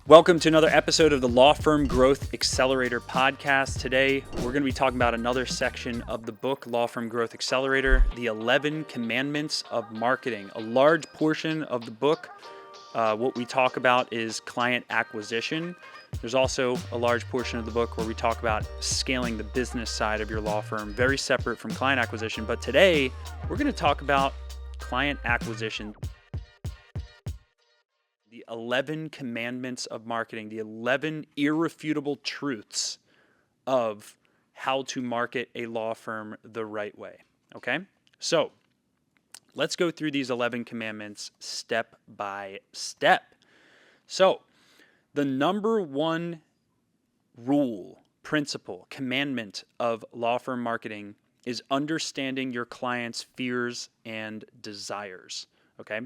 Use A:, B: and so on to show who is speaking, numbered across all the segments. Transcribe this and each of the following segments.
A: Welcome to another episode of the Law Firm Growth Accelerator podcast. Today, we're going to be talking about another section of the book, Law Firm Growth Accelerator, the 11 Commandments of Marketing. A large portion of the book, what we talk about is client acquisition. There's also a large portion of the book where we talk about scaling the business side of your law firm, very separate from client acquisition. But today, we're going to talk about client acquisition. The 11 commandments of marketing, the 11 irrefutable truths of how to market a law firm the right way. Okay? So let's go through these 11 commandments step by step. So the number one rule, principle, commandment of law firm marketing is understanding your client's fears and desires. Okay?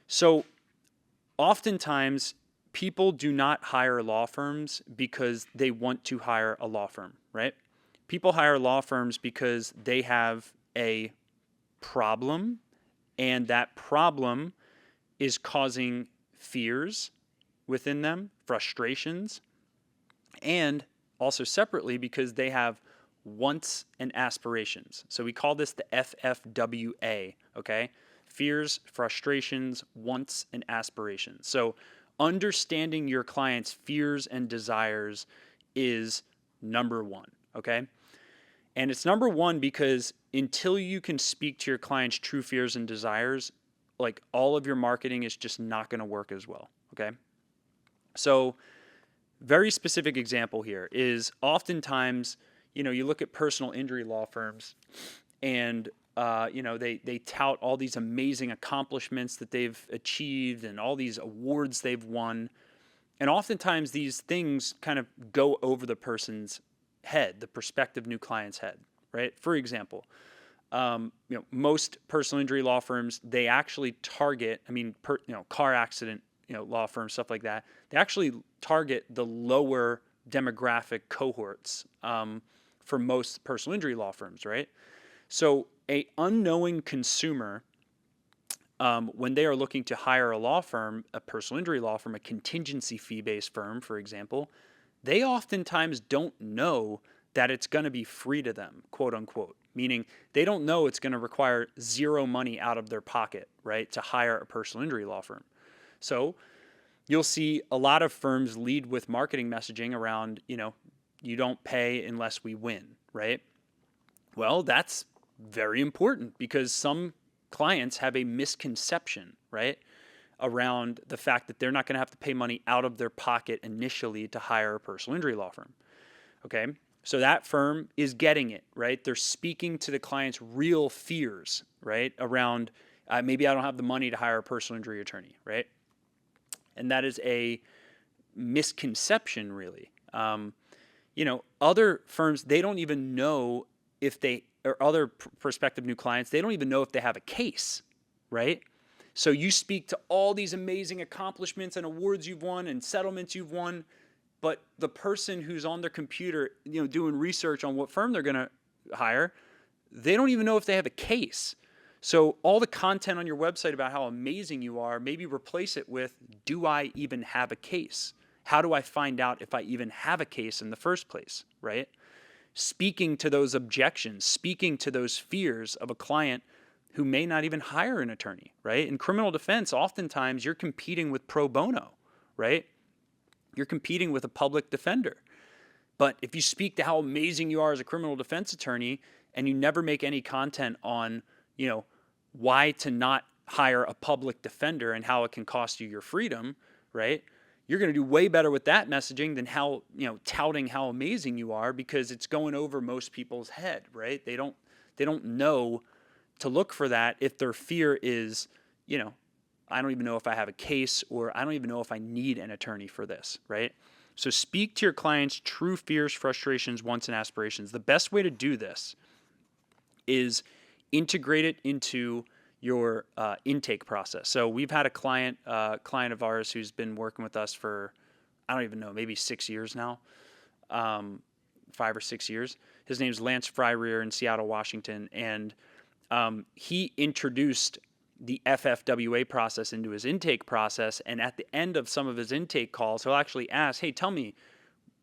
A: So oftentimes, people do not hire law firms because they want to hire a law firm, right? People hire law firms because they have a problem, and that problem is causing fears within them, frustrations, and also separately because they have wants and aspirations. So we call this the FFWA, okay? Fears, frustrations, wants, and aspirations. So understanding your client's fears and desires is number one, okay? And it's number one because until you can speak to your client's true fears and desires, like all of your marketing is just not going to work as well, okay? So very specific example here is oftentimes, you look at personal injury law firms and they tout all these amazing accomplishments that they've achieved and all these awards they've won. And oftentimes these things kind of go over the person's head, the prospective new client's head, right? For example, most personal injury law firms, they actually target, car accident, law firms, stuff like that. They actually target the lower demographic cohorts for most personal injury law firms, right? So a unknowing consumer, when they are looking to hire a law firm, a personal injury law firm, a contingency fee-based firm, for example, they oftentimes don't know that it's going to be free to them, quote unquote, meaning they don't know it's going to require zero money out of their pocket, right, to hire a personal injury law firm. So you'll see a lot of firms lead with marketing messaging around, you don't pay unless we win, right? Well, that's very important because some clients have a misconception, right, around the fact that they're not going to have to pay money out of their pocket initially to hire a personal injury law firm. Okay, so that firm is getting it, right? They're speaking to the client's real fears, right, around maybe I don't have the money to hire a personal injury attorney, right? And that is a misconception, really. Other firms, they don't even know if they, or other prospective new clients, they don't even know if they have a case, right? So you speak to all these amazing accomplishments and awards you've won and settlements you've won, but the person who's on their computer, doing research on what firm they're going to hire, they don't even know if they have a case. So all the content on your website about how amazing you are, maybe replace it with, do I even have a case? How do I find out if I even have a case in the first place, right? Speaking to those objections, speaking to those fears of a client who may not even hire an attorney, right? In criminal defense, oftentimes you're competing with pro bono, right? You're competing with a public defender. But if you speak to how amazing you are as a criminal defense attorney and you never make any content on, why to not hire a public defender and how it can cost you your freedom, right? You're going to do way better with that messaging than how, touting how amazing you are, because it's going over most people's head, right? They don't know to look for that if their fear is, I don't even know if I have a case, or I don't even know if I need an attorney for this, right? So speak to your client's true fears, frustrations, wants, and aspirations. The best way to do this is integrate it into your intake process. So we've had a client of ours who's been working with us for, I don't even know, maybe 6 years now, 5 or 6 years. His name's Lance Fryrear in Seattle, Washington, and he introduced the FFWA process into his intake process. And at the end of some of his intake calls, he'll actually ask, hey, tell me,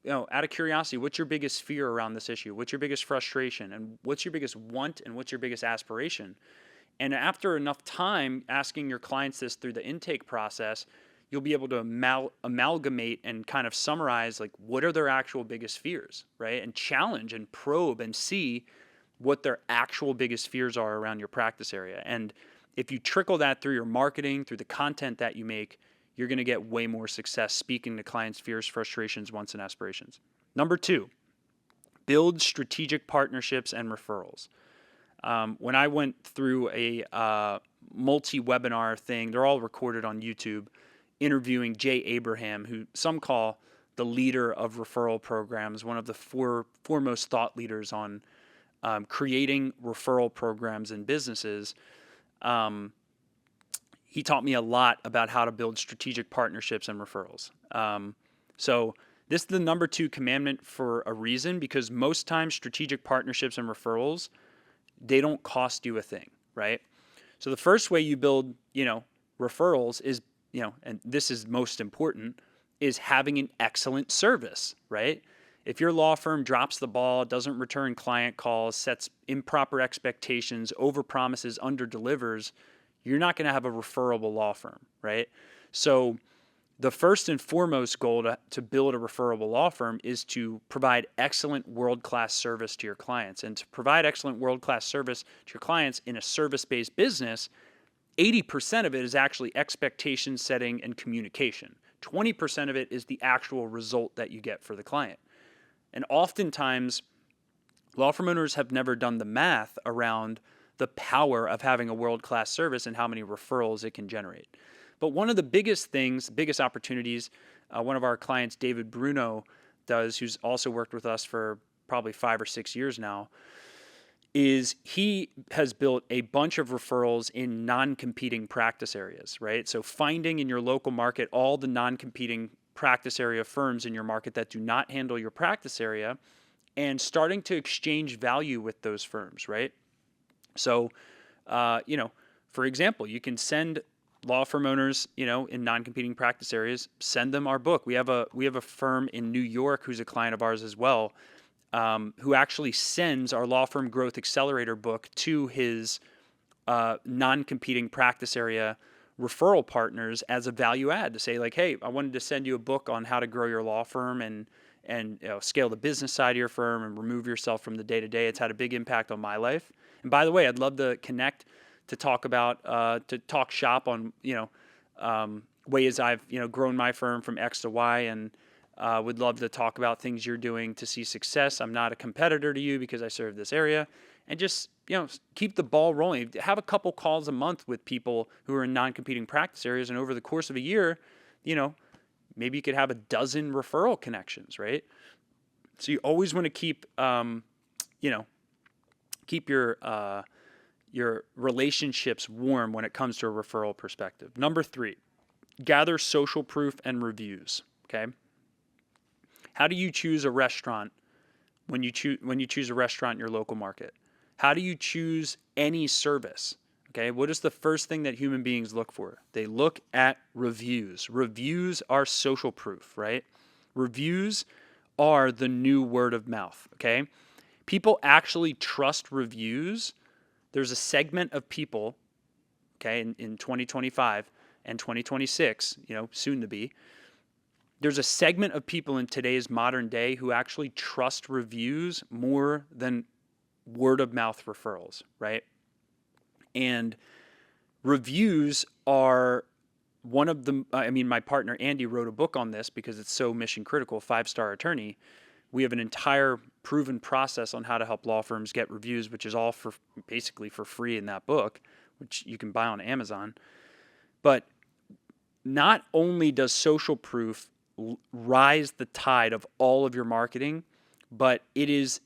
A: out of curiosity, what's your biggest fear around this issue? What's your biggest frustration? And what's your biggest want? And what's your biggest aspiration? And after enough time asking your clients this through the intake process, you'll be able to amalgamate and kind of summarize, like, what are their actual biggest fears, right? And challenge and probe and see what their actual biggest fears are around your practice area. And if you trickle that through your marketing, through the content that you make, you're going to get way more success speaking to clients' fears, frustrations, wants, and aspirations. Number 2, build strategic partnerships and referrals. When I went through a multi-webinar thing, they're all recorded on YouTube, interviewing Jay Abraham, who some call the leader of referral programs, one of the foremost thought leaders on creating referral programs in businesses. He taught me a lot about how to build strategic partnerships and referrals. So this is the number 2 commandment for a reason, because most times strategic partnerships and referrals, they don't cost you a thing, right? So the first way you build, referrals is, and this is most important, is having an excellent service, right? If your law firm drops the ball, doesn't return client calls, sets improper expectations, overpromises, underdelivers, you're not going to have a referable law firm, right? So the first and foremost goal to build a referable law firm is to provide excellent world-class service to your clients. And to provide excellent world-class service to your clients in a service-based business, 80% of it is actually expectation setting and communication. 20% of it is the actual result that you get for the client. And oftentimes, law firm owners have never done the math around the power of having a world-class service and how many referrals it can generate. But one of the biggest opportunities, one of our clients, David Bruno, does, who's also worked with us for probably 5 or 6 years now, is he has built a bunch of referrals in non-competing practice areas, right? So finding in your local market all the non-competing practice area firms in your market that do not handle your practice area and starting to exchange value with those firms, right? So, for example, you can send law firm owners, in non-competing practice areas, send them our book. We have a firm in New York who's a client of ours as well, who actually sends our Law Firm Growth Accelerator book to his non-competing practice area referral partners as a value add, to say, like, hey, I wanted to send you a book on how to grow your law firm and scale the business side of your firm and remove yourself from the day-to-day. It's had a big impact on my life. And by the way, I'd love to connect to talk about, to talk shop on, ways I've, grown my firm from X to Y, and would love to talk about things you're doing to see success. I'm not a competitor to you because I serve this area, and just, keep the ball rolling. Have a couple calls a month with people who are in non-competing practice areas. And over the course of a year, maybe you could have a dozen referral connections, right? So you always want to keep, keep your relationships warm when it comes to a referral perspective. Number 3, gather social proof and reviews. Okay. How do you choose a restaurant when you choose a restaurant in your local market? How do you choose any service? Okay. What is the first thing that human beings look for? They look at reviews. Reviews are social proof, right? Reviews are the new word of mouth. Okay. People actually trust reviews. There's a segment of people, okay, in 2025 and 2026, soon to be, there's a segment of people in today's modern day who actually trust reviews more than word of mouth referrals, right? And reviews are one of the, my partner Andy wrote a book on this because it's so mission critical, 5-star attorney. We have an entire proven process on how to help law firms get reviews, which is all basically for free in that book, which you can buy on Amazon. But not only does social proof rise the tide of all of your marketing, but it is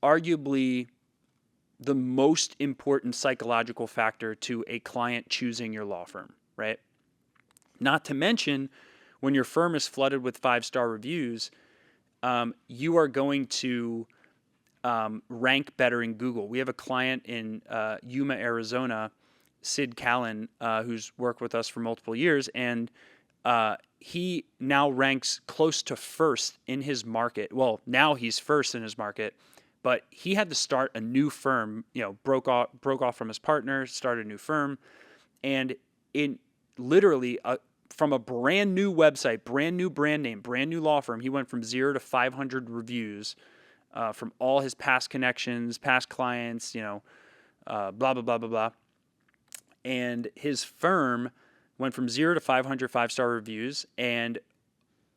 A: arguably the most important psychological factor to a client choosing your law firm, right? Not to mention, when your firm is flooded with 5-star reviews, you are going to rank better in Google. We have a client in Yuma, Arizona, Sid Callan, who's worked with us for multiple years, and he now ranks close to first in his market. Well, now he's first in his market, but he had to start a new firm. Broke off from his partner, started a new firm, and in literally from a brand new website, brand new brand name, brand new law firm, he went from 0 to 500 reviews from all his past connections, past clients, blah blah blah blah blah, and his firm went from 0 to 500 5-star reviews, and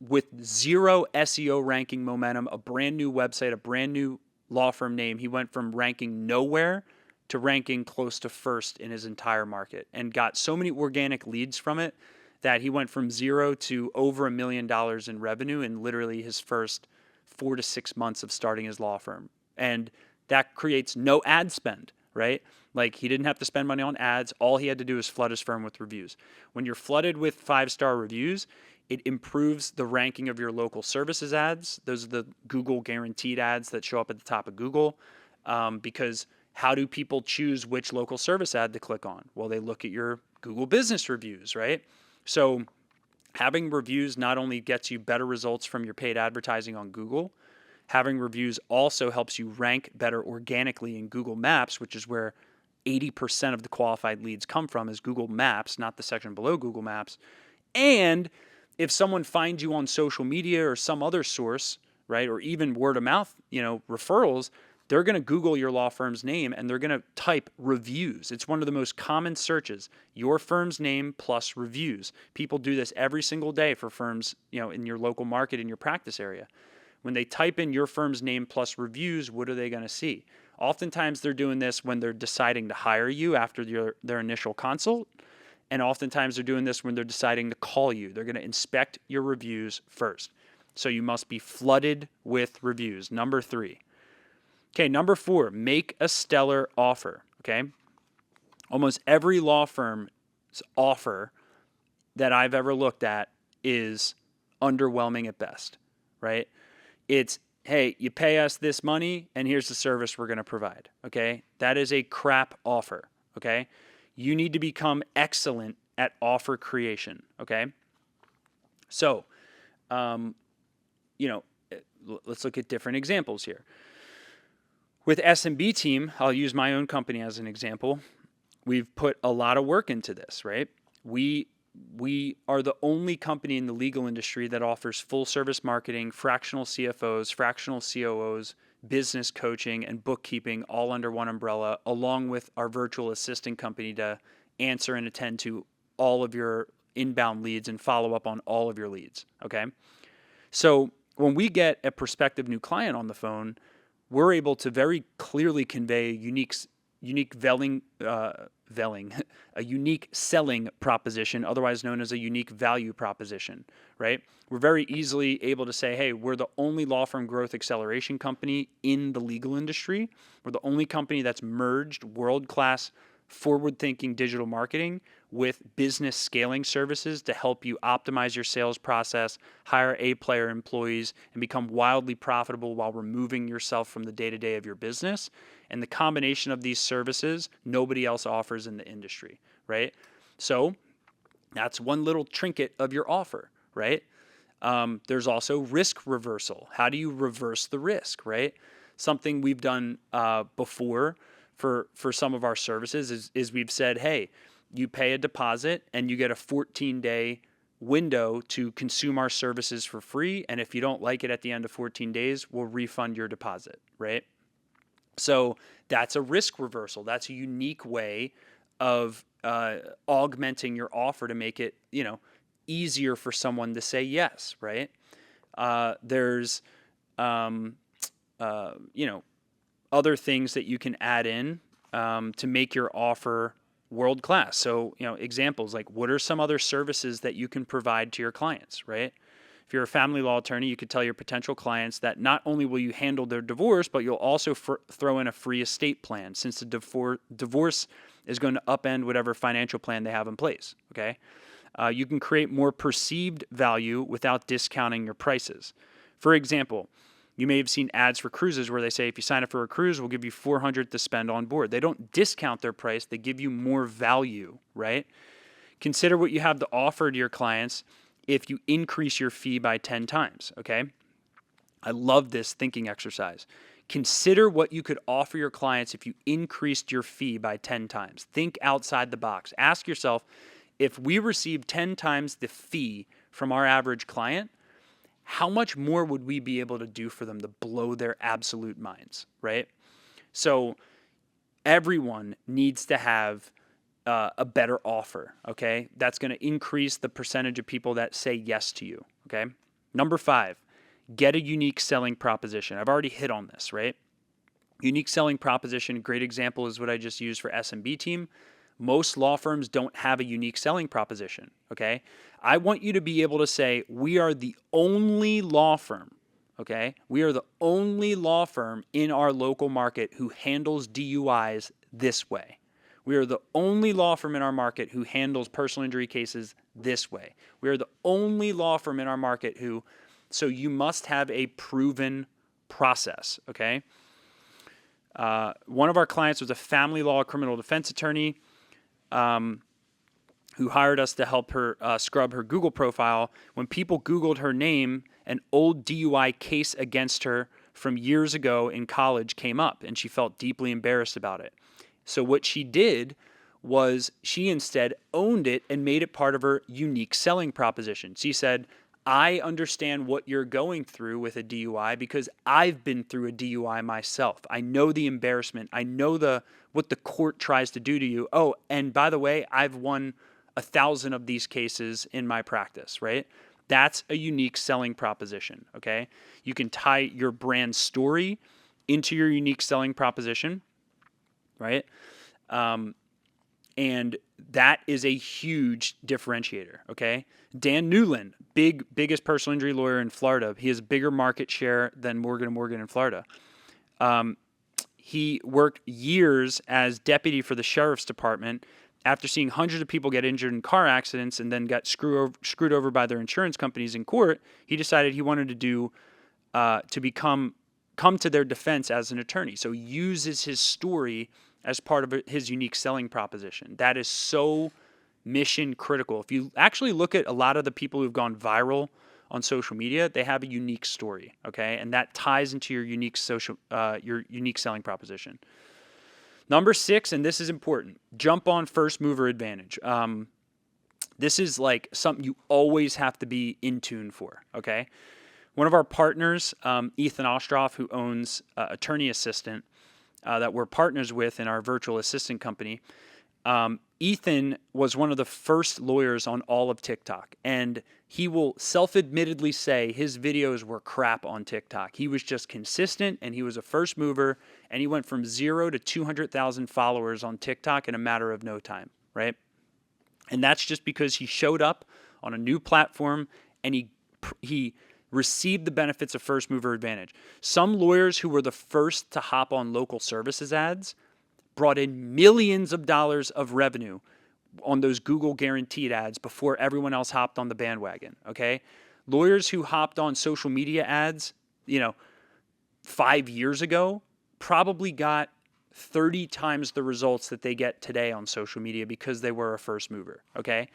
A: with 0 SEO ranking momentum, a brand new website, a brand new law firm name, he went from ranking nowhere to ranking close to first in his entire market, and got so many organic leads from it that he went from 0 to over $1 million in revenue in literally his first 4 to 6 months of starting his law firm. And that creates no ad spend, right? Like, he didn't have to spend money on ads. All he had to do is flood his firm with reviews. When you're flooded with 5-star reviews, it improves the ranking of your local services ads. Those are the Google guaranteed ads that show up at the top of Google. Because how do people choose which local service ad to click on? Well, they look at your Google business reviews, right? So having reviews not only gets you better results from your paid advertising on Google, having reviews also helps you rank better organically in Google Maps, which is where 80% of the qualified leads come from, is Google Maps, not the section below Google Maps. And if someone finds you on social media or some other source, right, or even word of mouth, referrals, they're going to Google your law firm's name and they're going to type reviews. It's one of the most common searches, your firm's name plus reviews. People do this every single day for firms, in your local market, in your practice area. When they type in your firm's name plus reviews, what are they going to see? Oftentimes they're doing this when they're deciding to hire you after their initial consult. And oftentimes they're doing this when they're deciding to call you. They're going to inspect your reviews first. So you must be flooded with reviews. Number 3. Okay, number 4, make a stellar offer, okay? Almost every law firm's offer that I've ever looked at is underwhelming at best, right? It's, hey, you pay us this money and here's the service we're going to provide, okay? That is a crap offer, okay? You need to become excellent at offer creation, okay? So, let's look at different examples here. With SMB team, I'll use my own company as an example. We've put a lot of work into this, right? We are the only company in the legal industry that offers full service marketing, fractional CFOs, fractional COOs, business coaching, and bookkeeping all under one umbrella, along with our virtual assistant company to answer and attend to all of your inbound leads and follow up on all of your leads, okay? So when we get a prospective new client on the phone, we're able to very clearly convey a unique selling proposition, otherwise known as a unique value proposition, right? We're very easily able to say, hey, we're the only law firm growth acceleration company in the legal industry. We're the only company that's merged world-class forward-thinking digital marketing with business scaling services to help you optimize your sales process, hire A-player employees, and become wildly profitable while removing yourself from the day-to-day of your business. And the combination of these services, nobody else offers in the industry, right? So that's one little trinket of your offer, right? There's also risk reversal. How do you reverse the risk, right? Something we've done before for some of our services is we've said, hey, you pay a deposit and you get a 14-day window to consume our services for free. And if you don't like it at the end of 14 days, we'll refund your deposit, right? So that's a risk reversal. That's a unique way of augmenting your offer to make it, easier for someone to say yes, right? There's, other things that you can add in to make your offer world class. So, examples like, what are some other services that you can provide to your clients, right? If you're a family law attorney, you could tell your potential clients that not only will you handle their divorce, but you'll also throw in a free estate plan, since the divorce is going to upend whatever financial plan they have in place, okay? You can create more perceived value without discounting your prices. For example, You may have seen ads for cruises where they say, if you sign up for a cruise, we'll give you $400 to spend on board. They don't discount their price. They give you more value, right? Consider what you have to offer to your clients if you increase your fee by 10 times, okay? I love this thinking exercise. Consider what you could offer your clients if you increased your fee by 10 times. Think outside the box. Ask yourself, if we received 10 times the fee from our average client, how much more would we be able to do for them to blow their absolute minds, right? So everyone needs to have a better offer, okay? That's going to increase the percentage of people that say yes to you, okay? Number 5, get a unique selling proposition. I've already hit on this, right? Unique selling proposition, a great example is what I just used for SMB team. Most law firms don't have a unique selling proposition, okay? I want you to be able to say, we are the only law firm, okay? We are the only law firm in our local market who handles DUIs this way. We are the only law firm in our market who handles personal injury cases this way. We are the only law firm in our market who, so you must have a proven process, okay? One of our clients was a family law criminal defense attorney who hired us to help her scrub her Google profile. When people Googled her name, an old DUI case against her from years ago in college came up, and she felt deeply embarrassed about it. So what she did was she instead owned it and made it part of her unique selling proposition. She said, I understand what you're going through with a DUI because I've been through a DUI myself. I know the embarrassment. I know what the court tries to do to you. Oh, and by the way, I've won 1,000 of these cases in my practice, right? That's a unique selling proposition, okay? You can tie your brand story into your unique selling proposition, right? And that is a huge differentiator, okay? Dan Newland, biggest personal injury lawyer in Florida. He has a bigger market share than Morgan & Morgan in Florida. He worked years as deputy for the sheriff's department. After seeing hundreds of people get injured in car accidents and then got screwed over by their insurance companies in court, he decided he wanted to come to their defense as an attorney. So he uses his story as part of his unique selling proposition. That is so mission critical. If you actually look at a lot of the people who've gone viral on social media, they have a unique story, okay? And that ties into your unique selling proposition. Number 6, and this is important, jump on first mover advantage. This is like something you always have to be in tune for, okay? One of our partners, Ethan Ostroff, who owns Attorney Assistant, that we're partners with in our virtual assistant company, Ethan was one of the first lawyers on all of TikTok, and he will self-admittedly say his videos were crap on TikTok. He was just consistent, and he was a first mover, and he went from 0 to 200,000 followers on TikTok in a matter of no time, right? And that's just because he showed up on a new platform, and he received the benefits of first mover advantage. Some lawyers who were the first to hop on local services ads brought in millions of dollars of revenue on those Google guaranteed ads before everyone else hopped on the bandwagon, okay? Lawyers who hopped on social media ads, 5 years ago probably got 30 times the results that they get today on social media because they were a first mover, okay?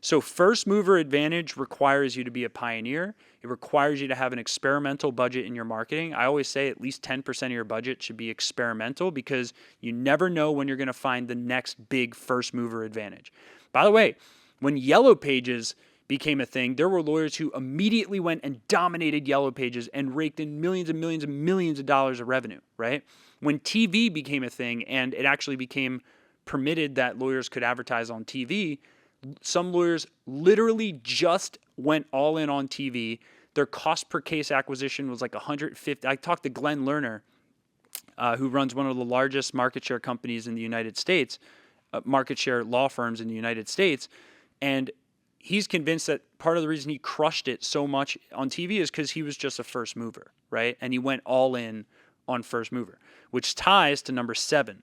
A: So first mover advantage requires you to be a pioneer. It requires you to have an experimental budget in your marketing. I always say at least 10% of your budget should be experimental because you never know when you're going to find the next big first mover advantage. By the way, when Yellow Pages became a thing, there were lawyers who immediately went and dominated Yellow Pages and raked in millions and millions and millions of dollars of revenue, right? When TV became a thing and it actually became permitted that lawyers could advertise on TV, some lawyers literally just went all in on TV. Their cost per case acquisition was like 150. I talked to Glenn Lerner, who runs one of the largest market share companies in the United States, market share law firms in the United States. And he's convinced that part of the reason he crushed it so much on TV is because he was just a first mover, right? And he went all in on first mover, which ties to number 7.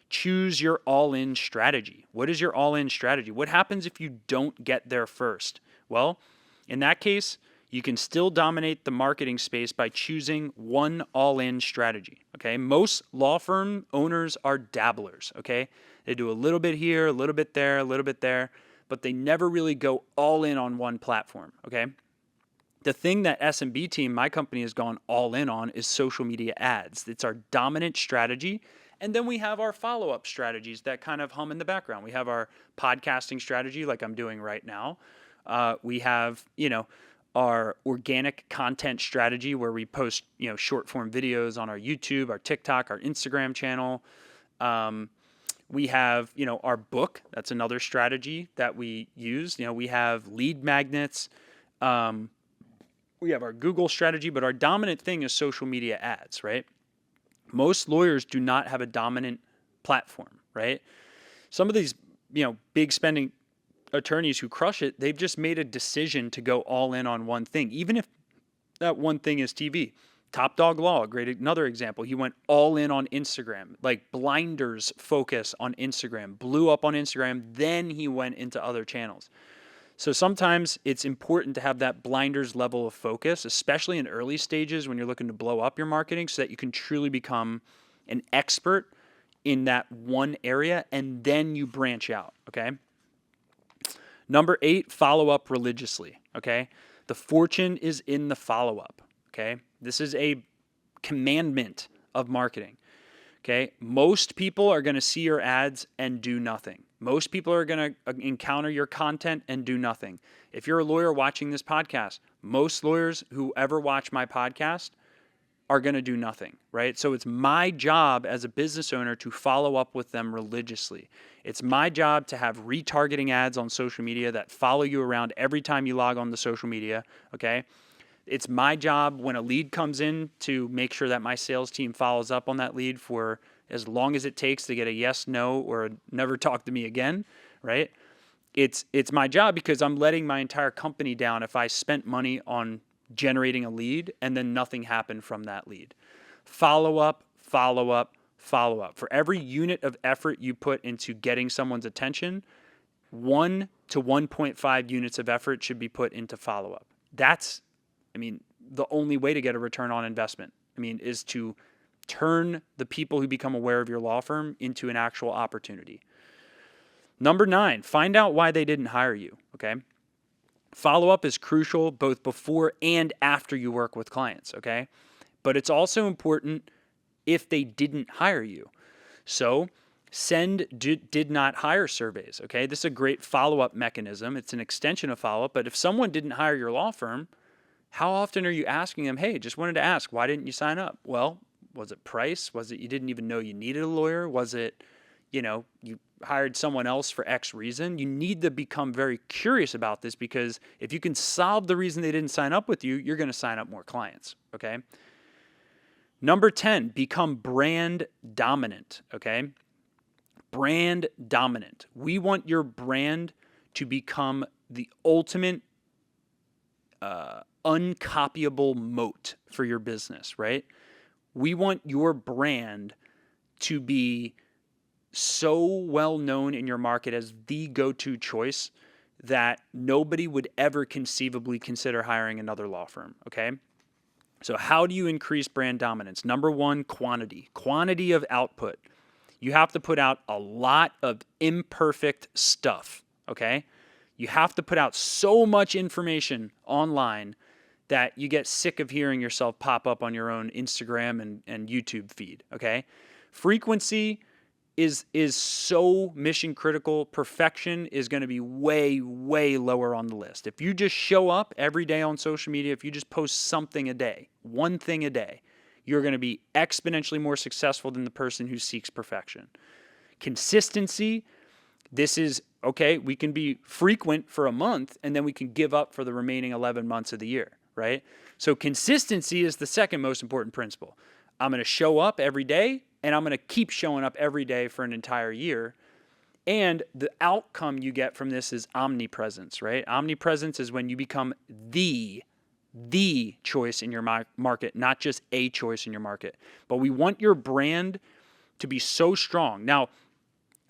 A: Choose your all-in strategy. What is your all-in strategy? What happens if you don't get there first? Well, in that case, you can still dominate the marketing space by choosing one all-in strategy, okay? Most law firm owners are dabblers, okay? They do a little bit here, a little bit there, a little bit there, but they never really go all in on one platform, okay? The thing that SMB team, my company, has gone all in on is social media ads. It's our dominant strategy. And then we have our follow-up strategies that kind of hum in the background. We have our podcasting strategy like I'm doing right now. We have, our organic content strategy where we post, short form videos on our YouTube, our TikTok, our Instagram channel. We have, our book. That's another strategy that we use. We have lead magnets. We have our Google strategy, but our dominant thing is social media ads, right? Most lawyers do not have a dominant platform, right? Some of these, big spending attorneys who crush it, they've just made a decision to go all in on one thing, even if that one thing is TV. Top Dog Law, another example. He went all in on Instagram, like blinders focus on Instagram, blew up on Instagram, then he went into other channels. So sometimes it's important to have that blinders level of focus, especially in early stages when you're looking to blow up your marketing, so that you can truly become an expert in that one area, and then you branch out, okay? Number 8, follow up religiously, okay? The fortune is in the follow-up, okay? This is a commandment of marketing, okay? Most people are going to see your ads and do nothing. Most people are going to encounter your content and do nothing. If you're a lawyer watching this podcast, most lawyers who ever watch my podcast are going to do nothing, right? So it's my job as a business owner to follow up with them religiously. It's my job to have retargeting ads on social media that follow you around every time you log on to social media, okay? It's my job when a lead comes in to make sure that my sales team follows up on that lead for as long as it takes to get a yes, no, or never talk to me again, right? It's my job because I'm letting my entire company down if I spent money on generating a lead and then nothing happened from that lead. Follow up, follow up, follow up. For every unit of effort you put into getting someone's attention, 1 to 1.5 units of effort should be put into follow up. That's, the only way to get a return on investment, is to turn the people who become aware of your law firm into an actual opportunity. Number 9, find out why they didn't hire you, okay? Follow-up is crucial both before and after you work with clients, okay? But it's also important if they didn't hire you. So send did not hire surveys, okay? This is a great follow-up mechanism. It's an extension of follow-up, but if someone didn't hire your law firm, how often are you asking them, hey, just wanted to ask, why didn't you sign up? Well, was it price? Was it you didn't even know you needed a lawyer? Was it, you hired someone else for X reason? You need to become very curious about this, because if you can solve the reason they didn't sign up with you, you're going to sign up more clients, okay? Number 10, become brand dominant, okay? Brand dominant. We want your brand to become the ultimate uncopyable moat for your business, right? We want your brand to be so well known in your market as the go-to choice that nobody would ever conceivably consider hiring another law firm, okay? So how do you increase brand dominance? Number 1, quantity. Quantity of output. You have to put out a lot of imperfect stuff, okay? You have to put out so much information online that you get sick of hearing yourself pop up on your own Instagram and YouTube feed, okay? Frequency is so mission critical. Perfection is going to be way, way lower on the list. If you just show up every day on social media, if you just post something a day, one thing a day, you're going to be exponentially more successful than the person who seeks perfection. Consistency, this is, okay, we can be frequent for a month and then we can give up for the remaining 11 months of the year, right? So consistency is the second most important principle. I'm going to show up every day and I'm going to keep showing up every day for an entire year. And the outcome you get from this is omnipresence, right? Omnipresence is when you become the choice in your market, not just a choice in your market. But we want your brand to be so strong. Now,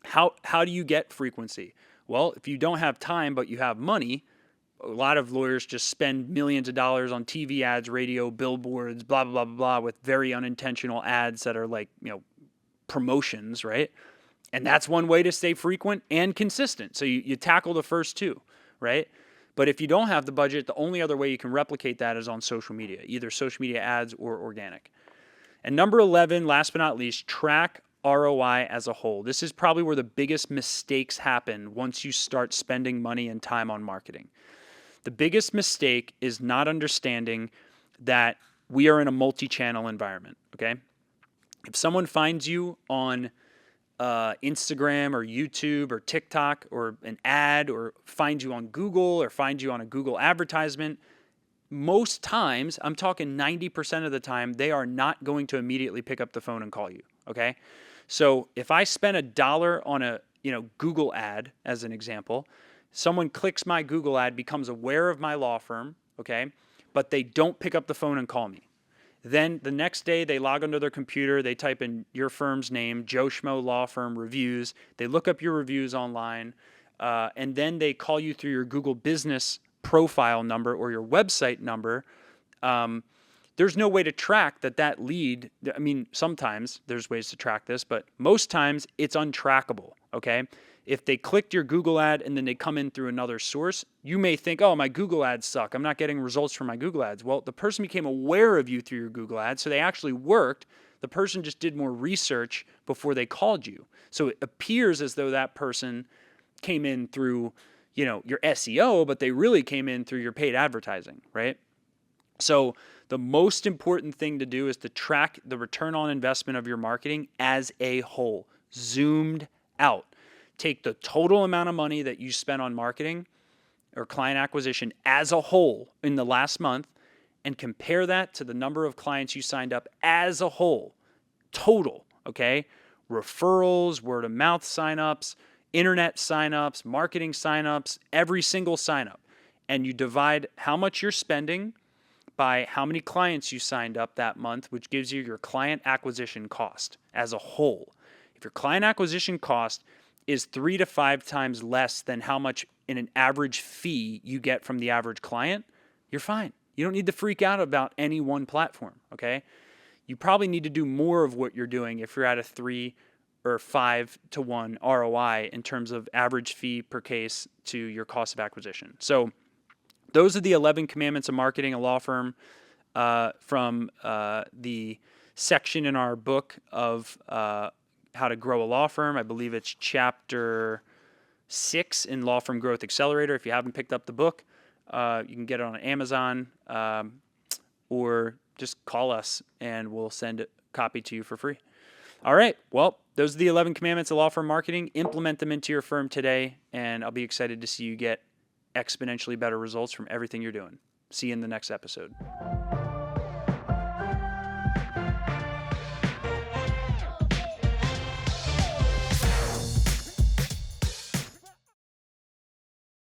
A: how do you get frequency? Well, if you don't have time but you have money, a lot of lawyers just spend millions of dollars on TV ads, radio, billboards, blah, blah, blah, blah, blah, with very unintentional ads that are like, promotions, right? And that's one way to stay frequent and consistent. So you tackle the first two, right? But if you don't have the budget, the only other way you can replicate that is on social media, either social media ads or organic. And number 11, last but not least, track ROI as a whole. This is probably where the biggest mistakes happen once you start spending money and time on marketing. The biggest mistake is not understanding that we are in a multi-channel environment, okay? If someone finds you on Instagram or YouTube or TikTok or an ad, or finds you on Google or finds you on a Google advertisement, most times, I'm talking 90% of the time, they are not going to immediately pick up the phone and call you, okay? So if I spend $1 on a Google ad, as an example, someone clicks my Google ad, becomes aware of my law firm, okay, but they don't pick up the phone and call me. Then the next day they log onto their computer, they type in your firm's name, Joe Schmo Law Firm Reviews, they look up your reviews online, and then they call you through your Google Business profile number or your website number. There's no way to track that lead. I mean, sometimes there's ways to track this, but most times it's untrackable, okay? If they clicked your Google ad and then they come in through another source, you may think, oh, my Google ads suck. I'm not getting results from my Google ads. Well, the person became aware of you through your Google ads, so they actually worked. The person just did more research before they called you. So it appears as though that person came in through, your SEO, but they really came in through your paid advertising, right? So the most important thing to do is to track the return on investment of your marketing as a whole, zoomed out. Take the total amount of money that you spent on marketing or client acquisition as a whole in the last month and compare that to the number of clients you signed up as a whole, total, okay? Referrals, word of mouth signups, internet signups, marketing signups, every single signup. And you divide how much you're spending by how many clients you signed up that month, which gives you your client acquisition cost as a whole. If your client acquisition cost is 3 to 5 times less than how much in an average fee you get from the average client, you're fine. You don't need to freak out about any one platform, okay? You probably need to do more of what you're doing if you're at a 3 or 5 to 1 ROI in terms of average fee per case to your cost of acquisition. So those are the 11 commandments of marketing a law firm from the section in our book of how to grow a law firm. I believe it's chapter 6 in Law Firm Growth Accelerator. If you haven't picked up the book, you can get it on Amazon or just call us and we'll send a copy to you for free. All right. Well, those are the 11 commandments of law firm marketing. Implement them into your firm today, and I'll be excited to see you get exponentially better results from everything you're doing. See you in the next episode.